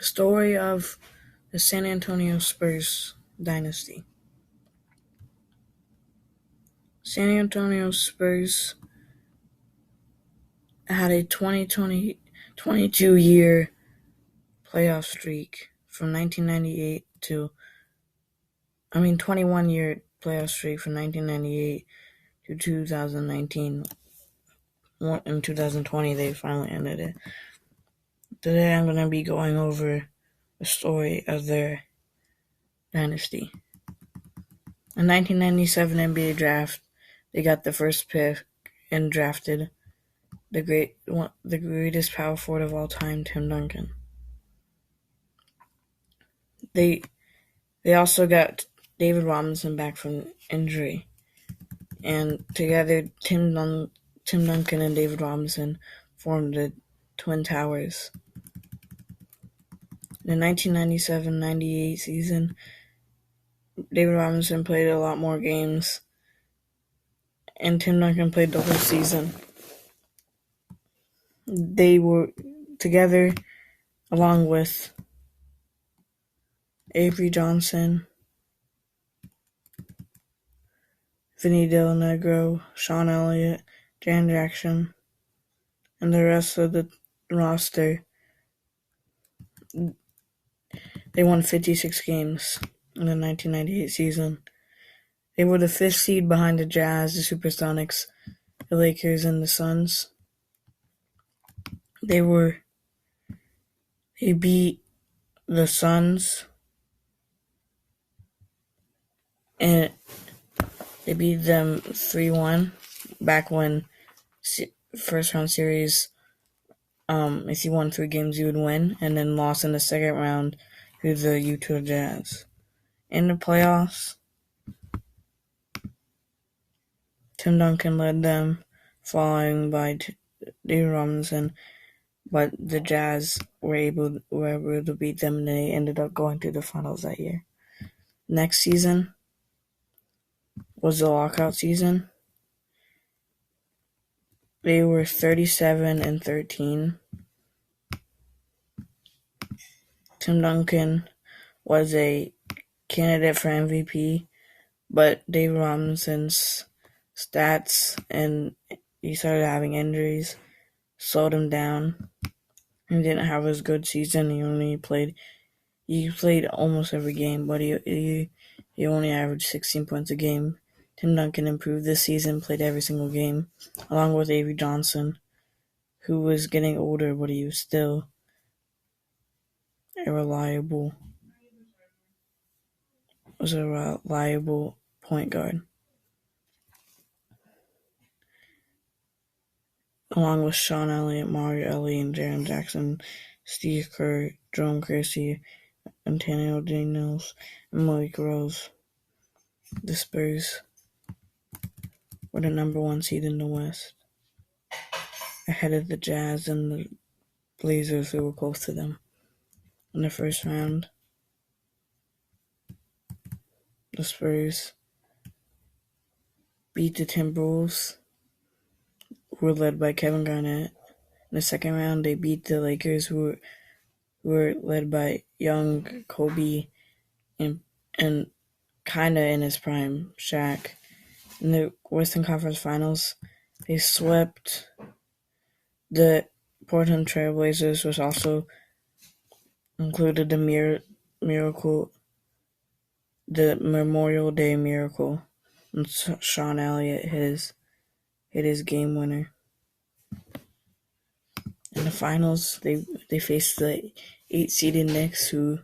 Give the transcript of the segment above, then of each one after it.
Story of the San Antonio Spurs dynasty. San Antonio Spurs had a 22-year playoff streak from 1998 to 21-year playoff streak from 1998 to 2019. In 2020, they finally ended it. Today, I'm going to be going over the story of their dynasty. In 1997 NBA draft, they got the first pick and drafted the greatest power forward of all time, Tim Duncan. They also got David Robinson back from injury, and together Tim Duncan and David Robinson formed the Twin Towers. In the 1997-98 season, David Robinson played a lot more games, and Tim Duncan played the whole season. They were together along with Avery Johnson, Vinny Del Negro, Sean Elliott, Jan Jackson, and the rest of the roster. They won 56 games in the 1998 season. They were the 5th seed behind the Jazz, the Supersonics, the Lakers, and the Suns. They beat the Suns, and they beat them 3-1 back when first round series, if you won 3 games you would win, and then lost in the second round to the Utah Jazz. In the playoffs, Tim Duncan led them, following by David Robinson, but the Jazz were able to beat them, and they ended up going to the finals that year. Next season was the lockout season. They were 37-13. Tim Duncan was a candidate for MVP, but David Robinson's stats, and he started having injuries, slowed him down. He didn't have as good season. He played almost every game, but he only averaged 16 points a game. Tim Duncan improved this season, played every single game, along with Avery Johnson, who was getting older, but he was still a reliable point guard. Along with Sean Elliott, Mario Ellie, and Jaren Jackson, Steve Kerr, Jerome Kersey, Antonio Daniels, and Malik Rose. The Spurs were the number 1 seed in the West, ahead of the Jazz and the Blazers, who were close to them. In the first round, the Spurs beat the Timberwolves, who were led by Kevin Garnett. In the second round, they beat the Lakers, who were led by young Kobe and kind of in his prime, Shaq. In the Western Conference Finals, they swept the Portland Trail Blazers, which also included the Memorial Day Miracle, and Sean Elliott hit his game winner. In the finals, they faced the 8-seeded Knicks, who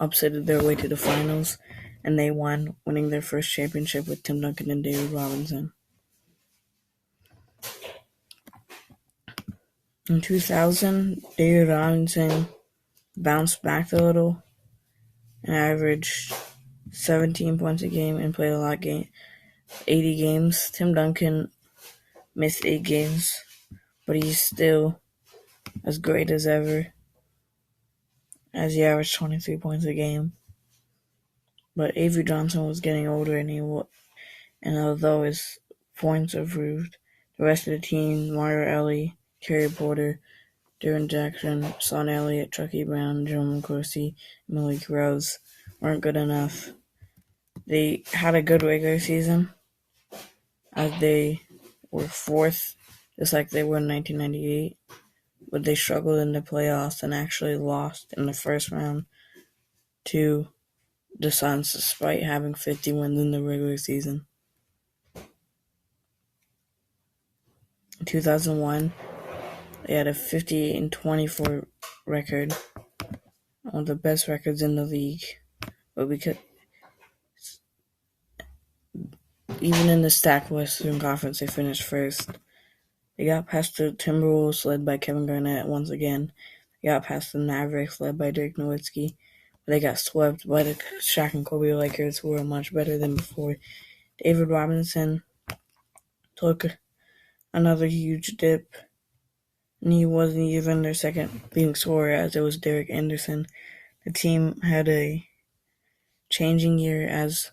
upsetted their way to the finals, and they won, winning their first championship with Tim Duncan and David Robinson. In 2000, David Robinson bounced back a little and averaged 17 points a game and played a lot 80 games. Tim Duncan missed 8 games, but he's still as great as ever, as he averaged 23 points a game. But Avery Johnson was getting older, and although his points improved, the rest of the team, Mario Ellie, Kerry Porter, Darren Jackson, Sean Elliott, Chucky Brown, Jerome Corsi, and Malik Rose weren't good enough. They had a good regular season as they were fourth, just like they were in 1998, but they struggled in the playoffs and actually lost in the first round to the Suns despite having 50 wins in the regular season. In 2001, they had a 58-24 record, one of the best records in the league. But because even in the stacked Western Conference, they finished first. They got past the Timberwolves, led by Kevin Garnett once again. They got past the Mavericks, led by Dirk Nowitzki. But they got swept by the Shaq and Kobe Lakers, who were much better than before. David Robinson took another huge dip, and he wasn't even their second leading scorer, as it was Derek Anderson. The team had a changing year as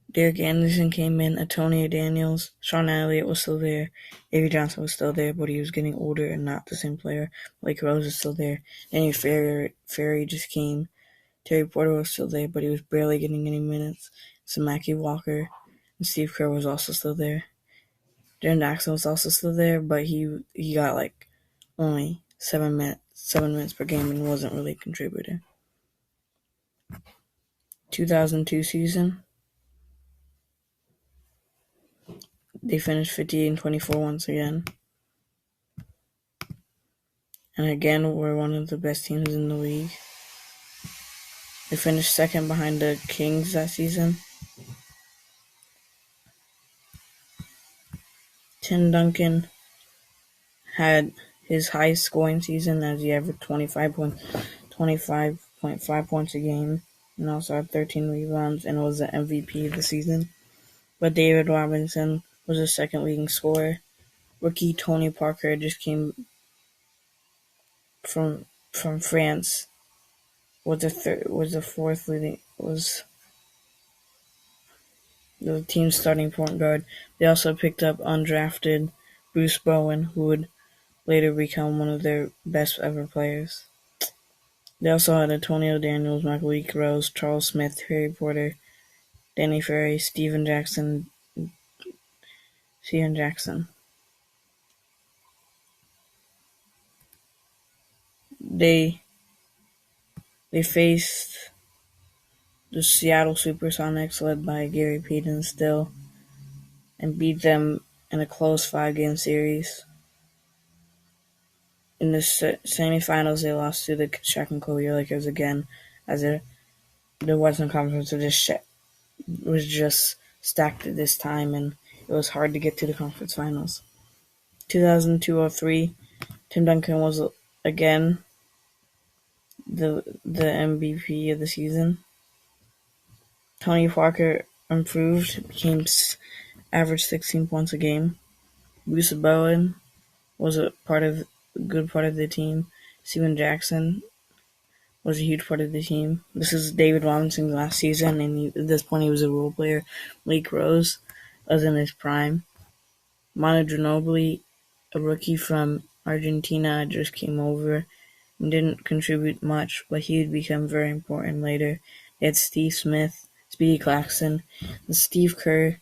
Derek Anderson came in, Antonio Daniels, Sean Elliott was still there, Avery Johnson was still there, but he was getting older and not the same player. Blake Rose is still there. Danny Ferry just came. Terry Porter was still there, but he was barely getting any minutes. Samaki Walker and Steve Kerr was also still there. Jaren Jackson was also still there, but he got like only 7 minutes per game and wasn't really a contributor. 2002 season, they finished 58-24 once again. And again, were one of the best teams in the league. They finished second behind the Kings that season. Tim Duncan had his highest scoring season as he averaged 25.5 points a game and also had 13 rebounds and was the MVP of the season. But David Robinson was the second leading scorer. Rookie Tony Parker just came from France. Was the team's starting point guard. They also picked up undrafted Bruce Bowen, who would later become one of their best ever players. They also had Antonio Daniels, Malik Rose, Charles Smith, Terry Porter, Danny Ferry, Steven Jackson. They faced the Seattle Supersonics, led by Gary Payton still, and beat them in a close 5-game series. In the semifinals, they lost to the Shaq and Kobe Lakers again, as the Western Conference was just stacked at this time, and it was hard to get to the conference finals. 2002-03, Tim Duncan was again the MVP of the season. Tony Parker improved, averaged 16 points a game. Bruce Bowen was a good part of the team. Steven Jackson was a huge part of the team. This is David Robinson's last season, and at this point he was a role player. Malik Rose was in his prime. Manu Ginobili, a rookie from Argentina, just came over and didn't contribute much, but he would become very important later. They had Steve Smith, Speedy Claxton, and Steve Kerr.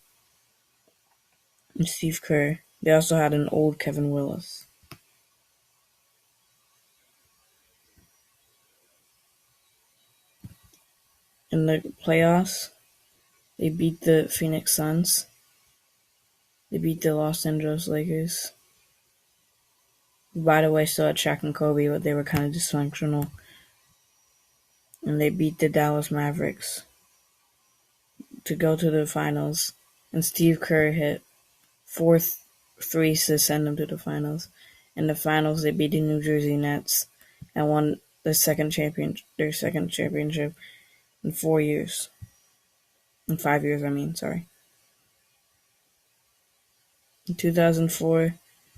They also had an old Kevin Willis. In the playoffs, they beat the Phoenix Suns. They beat the Los Angeles Lakers. By the way, still had Shaq and Kobe, but they were kind of dysfunctional. And they beat the Dallas Mavericks to go to the finals. And Steve Kerr hit 4 threes to send them to the finals. In the finals, they beat the New Jersey Nets and won their second championship in 4 years. In 5 years, sorry. In 2004,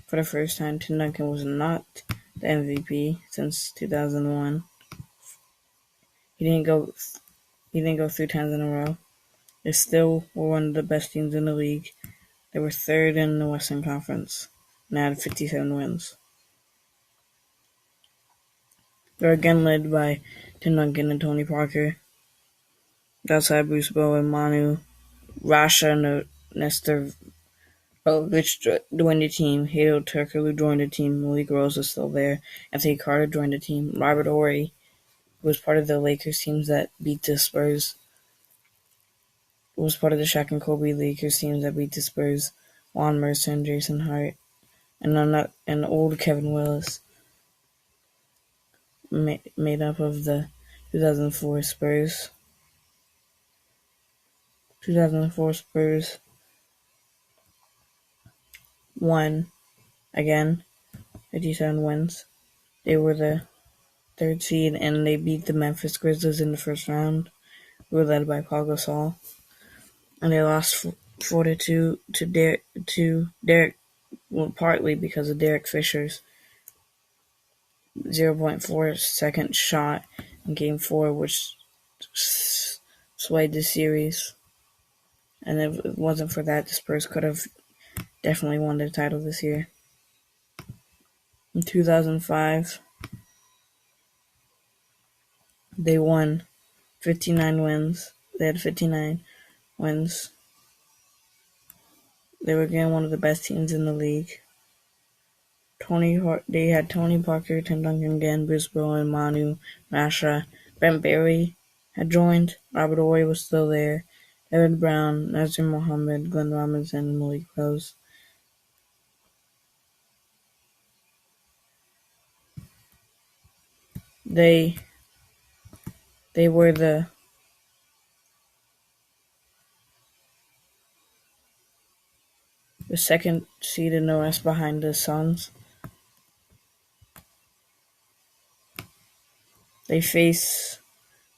for the first time, Tim Duncan was not the MVP since 2001. He didn't go 3 times in a row. They still were one of the best teams in the league. They were third in the Western Conference and had 57 wins. They're again led by Tim Duncan and Tony Parker. Outside Bruce Bowen, Manu, Rasha, Nestor Roglic joined the team. Hato Turkoglu joined the team. Malik Rose is still there. Anthony Carter joined the team. Robert Horry was part of the Lakers teams that beat the Spurs. Was part of the Shaq and Kobe Lakers teams that beat the Spurs. Juan Mercer and Jason Hart. And old Kevin Willis made up of the 2004 Spurs. 2004 Spurs won again, 57 wins. They were the third seed and they beat the Memphis Grizzlies in the first round. They were led by Paul Gasol. And they lost 4-2 to Derek, well, partly because of Derek Fisher's 0.4 second shot in Game 4, which swayed the series. And if it wasn't for that, the Spurs could have definitely won the title this year. In 2005, they won 59 wins. They had 59 wins. They were again one of the best teams in the league. They had Tony Parker, Tim Duncan again, Bruce Bowen, Manu, Rasha. Brent Barry had joined. Robert Horry was still there. Evan Brown, Nazir Mohammed, Glenn Robinson, and Malik Rose. They were the second seed in the West behind the Suns. They faced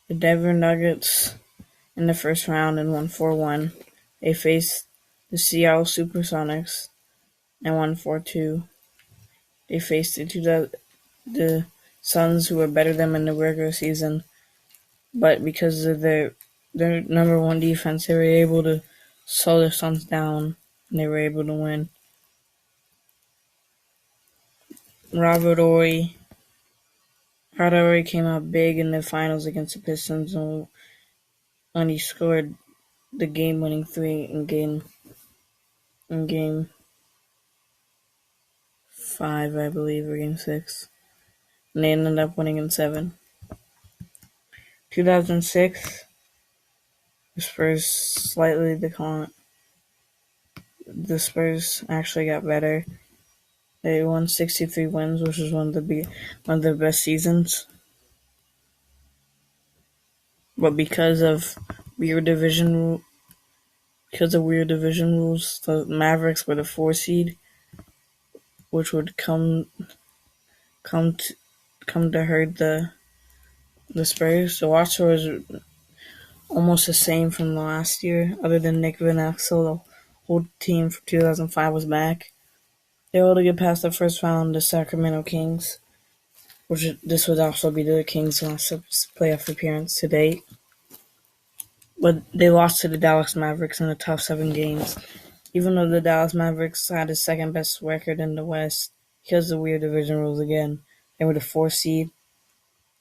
the Denver Nuggets in the first round and won 4-1. They faced the Seattle Supersonics and won 4-2. They faced the Suns, who were better than them in the regular season, but because of their number one defense, they were able to slow the Suns down and they were able to win. Robert Horry came out big in the finals against the Pistons when he scored the game-winning three in game 5, I believe, or game 6. And they ended up winning in 7. 2006, the Spurs slightly declined. The Spurs actually got better. They won 63 wins, which was one of their best seasons. But because of weird division rules, the Mavericks were the 4 seed, which would come to hurt the Spurs. The roster was almost the same from the last year, other than Nick Van Exel. The whole team from 2005 was back. They were able to get past the first round, the Sacramento Kings, this would also be the Kings' last playoff appearance to date. But they lost to the Dallas Mavericks in a tough 7 games. Even though the Dallas Mavericks had the second best record in the West, because of the weird division rules again, they were the 4th seed,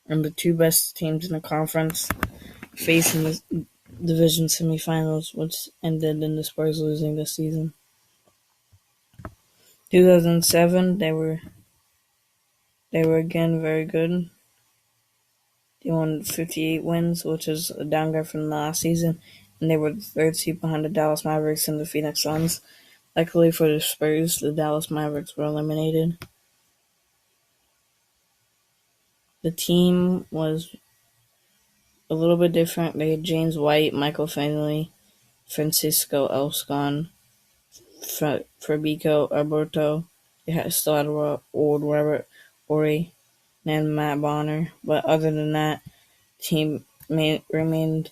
and the 2 best teams in the conference facing the division semifinals, which ended in the Spurs losing this season. 2007, they were again very good. They won 58 wins, which is a downgrade from the last season, and they were the 3rd seed behind the Dallas Mavericks and the Phoenix Suns. Luckily for the Spurs, the Dallas Mavericks were eliminated. The team was a little bit different. They had James White, Michael Finley, Francisco Elscon, Fabricio Alberto. They still had old Robert Horry and Matt Bonner. But other than that, the team remained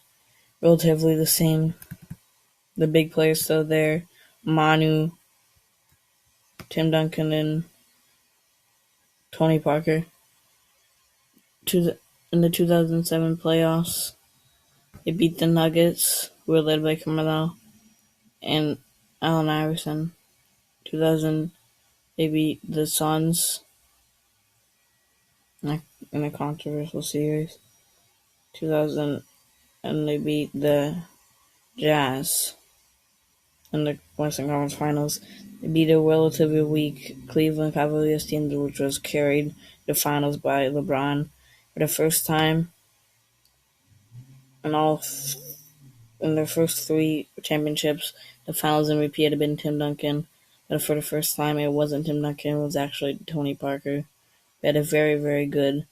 relatively the same. The big players still there. Manu, Tim Duncan, and Tony Parker. In the 2007 playoffs, they beat the Nuggets, who were led by Carmelo and Allen Iverson. 2000, they beat the Suns. in a controversial series. 2000, and they beat the Jazz in the Western Conference Finals. They beat a relatively weak Cleveland Cavaliers team, which was carried to the finals by LeBron for the first time in their first three championships. The finals MVP had been Tim Duncan, but for the first time it wasn't Tim Duncan, it was actually Tony Parker. They had a very, very good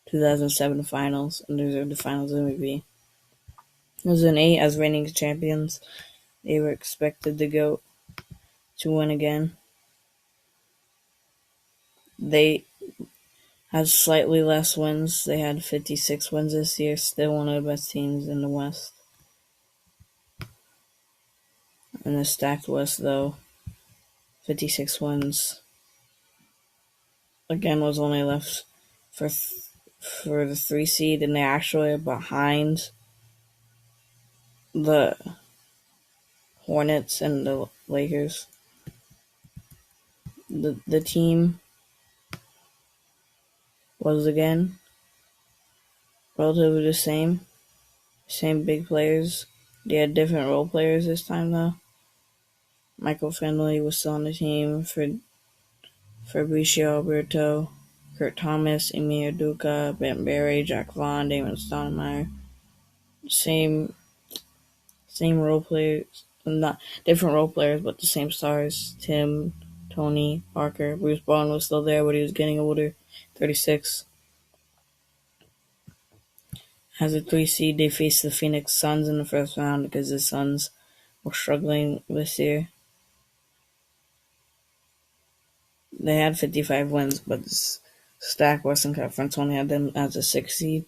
2007 finals and deserved the finals MVP. 2008, as reigning champions, they were expected to win again. They had slightly less wins. They had 56 wins this year, still one of the best teams in the West. In the stacked West, though, 56 wins. Again, was only left for the 3 seed, and they actually are behind the Hornets and the Lakers. The team was again relatively the same big players. They had different role players this time though. Michael Finley was still on the team. Fabricio Alberto, Kurt Thomas, Emir Duca, Ben Berry, Jack Vaughn, Damon Stoudemire. Same role players, not different role players, but the same stars. Tim, Tony, Parker. Bruce Bowen was still there, but he was getting older, 36. As a 3 seed, they faced the Phoenix Suns in the first round because the Suns were struggling this year. They had 55 wins, but the stacked Western Conference only had them as a 6 seed.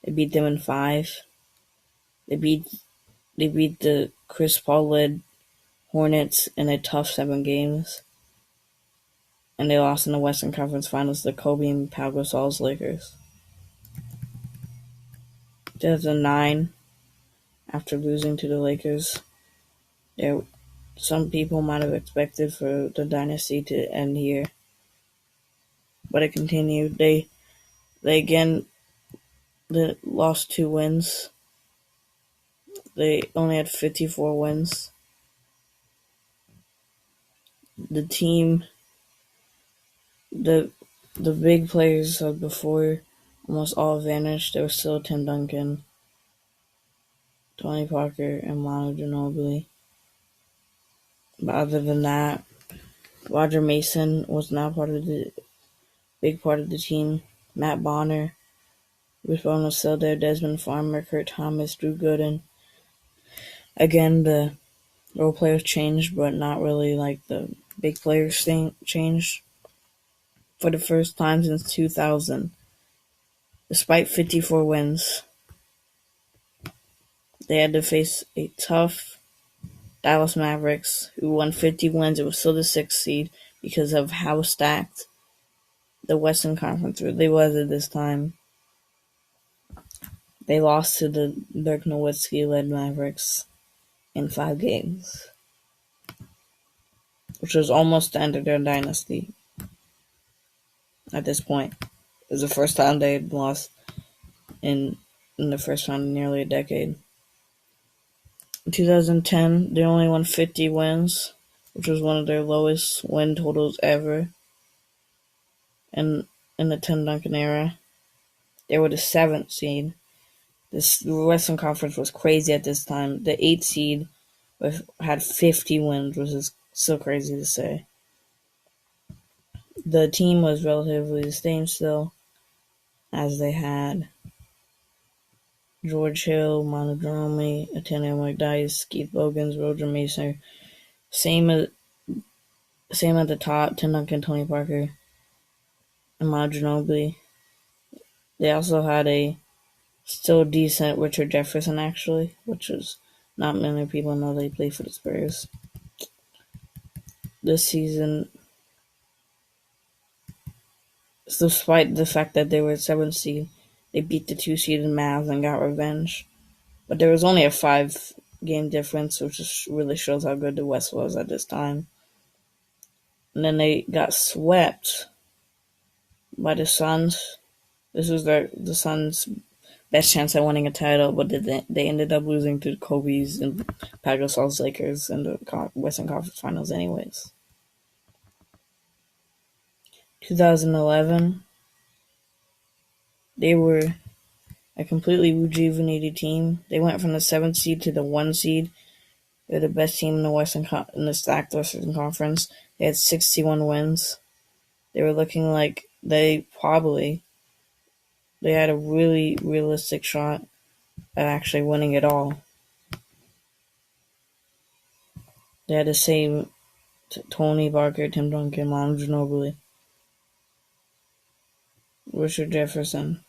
They beat them in 5. They beat the Chris Paul-led Hornets in a tough 7 games. And they lost in the Western Conference Finals to Kobe and Pau Gasol's Lakers. 2009, after losing to the Lakers, some people might have expected for the dynasty to end here, but it continued. They again lost 2 wins. They only had 54 wins. The team, the big players of before almost all vanished. There was still Tim Duncan, Tony Parker, and Manu Ginobili. But other than that, Roger Mason was not big part of the team. Matt Bonner, Bruce Bowen was still there. Desmond Farmer, Kurt Thomas, Drew Gooden. Again, the role players changed, but not really like the big players changed. For the first time since 2000, despite 54 wins, they had to face a tough Dallas Mavericks, who won 50 wins. It was still the 6th seed because of how stacked the Western Conference really was at this time. They lost to the Dirk Nowitzki-led Mavericks in 5 games, which was almost the end of their dynasty at this point. It was the first time they had lost in the first round in nearly a decade. In 2010, they only won 50 wins, which was one of their lowest win totals ever in the Tim Duncan era. They were the 7th seed. The Western Conference was crazy at this time. The 8th seed had 50 wins, which is so crazy to say. The team was relatively the same still, as they had George Hill, Manu Ginobili, Ateneo McDyess, Keith Bogans, Roger Mason. Same at the top, Tim Duncan, Tony Parker, and Manu Ginobili. They also had a still decent Richard Jefferson, actually, which is not many people know they played for the Spurs. This season, despite the fact that they were 7th seed, they beat the 2-seeded Mavs and got revenge. But there was only a 5-game difference, which just really shows how good the West was at this time. And then they got swept by the Suns This was the Suns' best chance at winning a title, but they ended up losing to Kobe's and Pau Gasol's Lakers in the Western Conference Finals anyways. 2011, they were a completely rejuvenated team. They went from the 7th seed to the 1 seed. They're the best team in the stacked Western Conference. They had 61 wins. They were looking like they had a really realistic shot at actually winning it all. They had the same Tony Parker, Tim Duncan, Manu Ginobili, Richard Jefferson,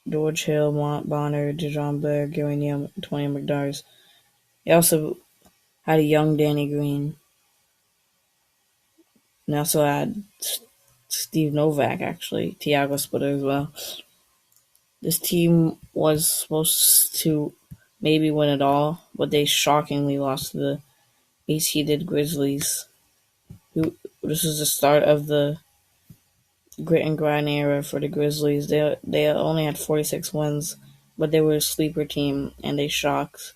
George Hill, Mont Bonner, DeJounte Blair, Gary Neal, Tony McDars. They also had a young Danny Green. And they also had Steve Novak, actually, Tiago Splitter as well. This team was supposed to maybe win it all, but they shockingly lost to the eight-seeded Grizzlies. This is the start of the grit and grind era for the Grizzlies. They only had 46 wins, but they were a sleeper team, and they shocked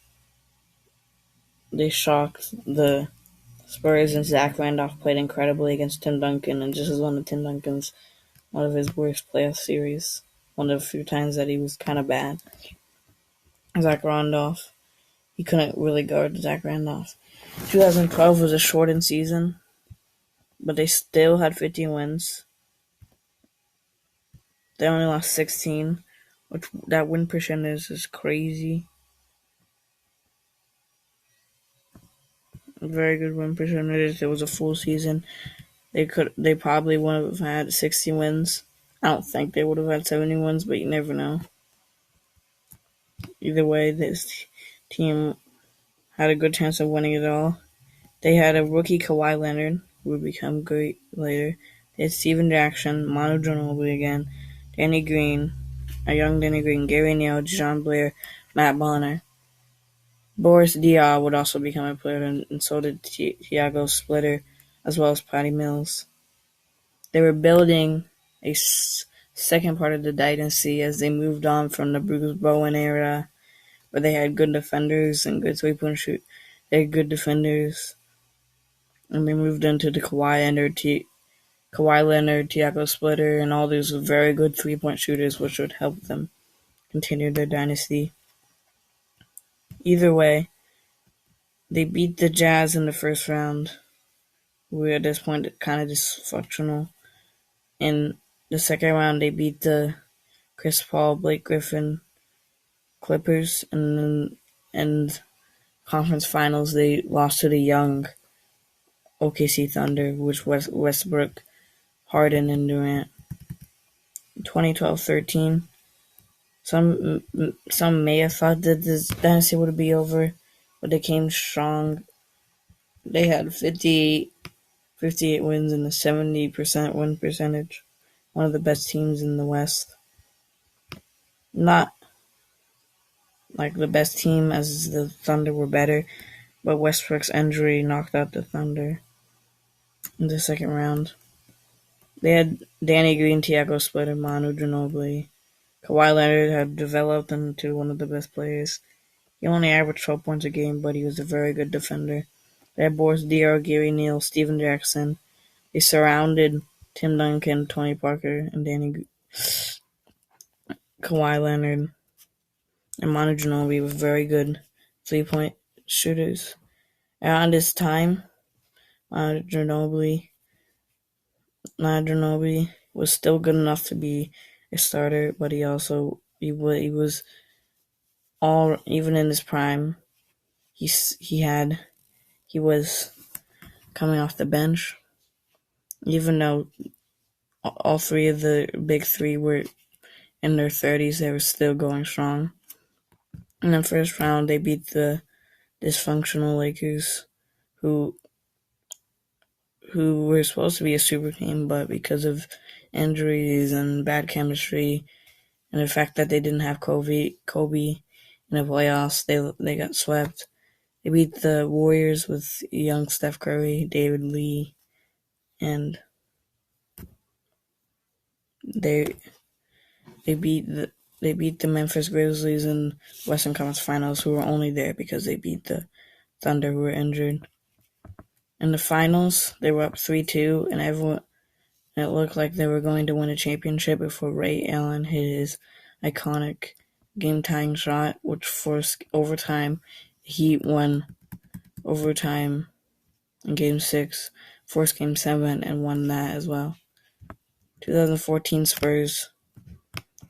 the Spurs, and Zach Randolph played incredibly against Tim Duncan, and just as one of his worst playoff series. One of the few times that he was kind of bad. Zach Randolph. He couldn't really guard Zach Randolph. 2012 was a shortened season, but they still had 15 wins. They only lost 16, which that win percentage is crazy. A very good win percentage. It was a full season. They probably would have had 60 wins. I don't think they would have had 70 wins, but you never know. Either way, this team had a good chance of winning it all. They had a rookie Kawhi Leonard, who would become great later. They had Steven Jackson, Manu Ginobili again, Danny Green, a young Danny Green, Gary Neal, John Blair, Matt Bonner. Boris Diaw would also become a player, and so did Tiago Splitter, as well as Patty Mills. They were building a second part of the dynasty as they moved on from the Bruce Bowen era, where they had good defenders and good three-point shoot. They had good defenders, and they moved into the Kawhi Leonard, Tiago Splitter, and all these very good three-point shooters, which would help them continue their dynasty. Either way, they beat the Jazz in the first round. We were at this point kind of dysfunctional. In the second round, they beat the Chris Paul, Blake Griffin Clippers, and then in conference finals, they lost to the young OKC Thunder, which was Westbrook, Harden, and Durant. 2012-13, some may have thought that this dynasty would be over, but they came strong. They had 58 wins and a 70% win percentage. One of the best teams in the West. Not like the best team, as the Thunder were better, but Westbrook's injury knocked out the Thunder in the second round. They had Danny Green, Tiago Splitter, Manu Ginobili. Kawhi Leonard had developed into one of the best players. He only averaged 12 points a game, but he was a very good defender. They had Boris Diaw, Gary Neal, Steven Jackson. They surrounded Tim Duncan, Tony Parker, and Kawhi Leonard, and Manu Ginobili with very good three-point shooters. Around this time, Manu Ginobili was still good enough to be a starter, but he was all, even in his prime, he was coming off the bench, even though all three of the big three were in their 30s, they were still going strong. In the first round, they beat the dysfunctional Lakers, who were supposed to be a super team, but because of injuries and bad chemistry, and the fact that they didn't have Kobe in the playoffs, they got swept. They beat the Warriors with young Steph Curry, David Lee, and They beat the Memphis Grizzlies in Western Conference Finals, who were only there because they beat the Thunder, who were injured. In the finals, they were up 3-2, and it looked like they were going to win a championship before Ray Allen hit his iconic game-tying shot, which forced overtime. The Heat won overtime in Game 6, forced Game 7, and won that as well. 2014 Spurs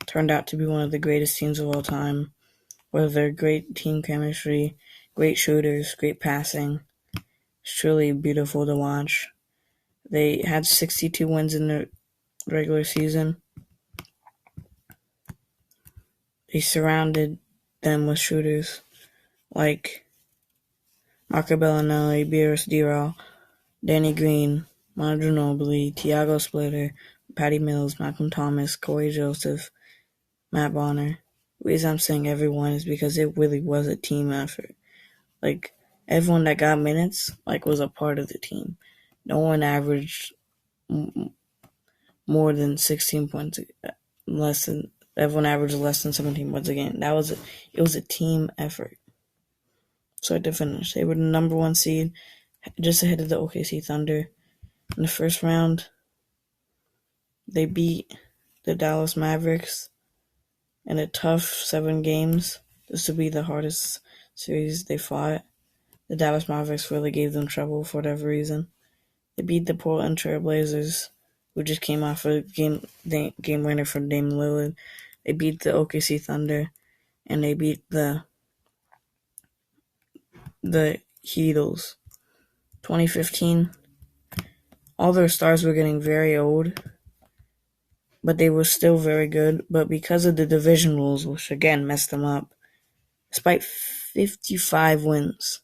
turned out to be one of the greatest teams of all time, with their great team chemistry, great shooters, great passing. It's truly beautiful to watch. They had 62 wins in the regular season. They surrounded them with shooters like Marco Bellinelli, Beerus Dirall, Danny Green, Manu Ginobili, Tiago Splitter, Patty Mills, Malcolm Thomas, Corey Joseph, Matt Bonner. The reason I'm saying everyone is because it really was a team effort. Like, everyone that got minutes, was a part of the team. No one averaged more than 16 points, everyone averaged less than 17 points a game. It was a team effort. Start to finish. They were the number 1 seed, just ahead of the OKC Thunder. In the first round, they beat the Dallas Mavericks in a tough 7 games. This would be the hardest series they fought. The Dallas Mavericks really gave them trouble for whatever reason. They beat the Portland Trail Blazers, who just came off a game winner from Damian Lillard. They beat the OKC Thunder, and they beat the Heatles. 2015, all their stars were getting very old, but they were still very good. But because of the division rules, which again messed them up, despite 55 wins,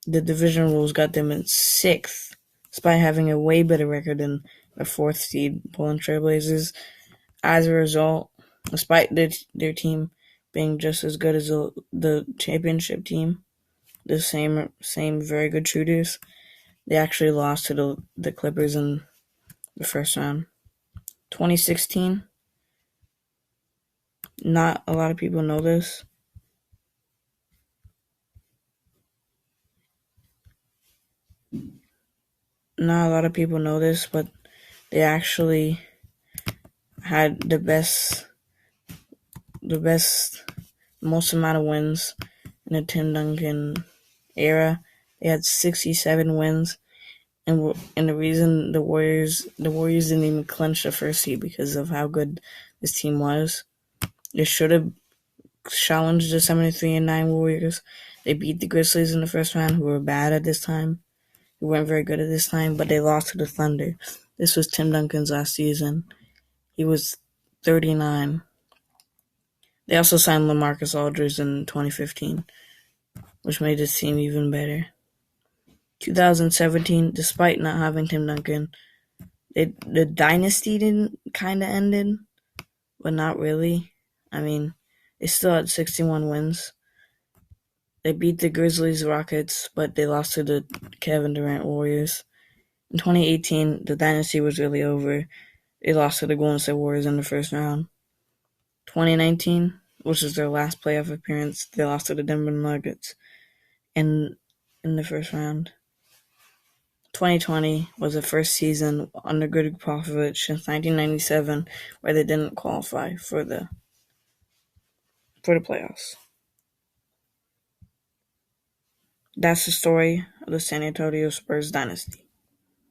the division rules got them in 6th, despite having a way better record than the 4th seed Portland Trail Blazers. As a result, despite their team being just as good as the championship team, the same very good shooters, they actually lost to the Clippers in the first round. 2016, not a lot of people know this. Not a lot of people know this, but they actually had the most amount of wins in the Tim Duncan era. They had 67 wins, and the reason the Warriors didn't even clinch the first seed because of how good this team was. They should have challenged the 73-9 Warriors. They beat the Grizzlies in the first round, who were bad at this time, who weren't very good at this time, but they lost to the Thunder. This was Tim Duncan's last season. He was 39. They also signed LaMarcus Aldridge in 2015, which made this team even better. 2017, despite not having Tim Duncan, the dynasty kind of ended, but not really. I mean, they still had 61 wins. They beat the Grizzlies, Rockets, but they lost to the Kevin Durant Warriors. In 2018, the dynasty was really over. They lost to the Golden State Warriors in the first round. 2019, which is their last playoff appearance, they lost to the Denver Nuggets in the first round. 2020 was the first season under Greg Popovich since 1997 where they didn't qualify for the playoffs. That's the story of the San Antonio Spurs dynasty.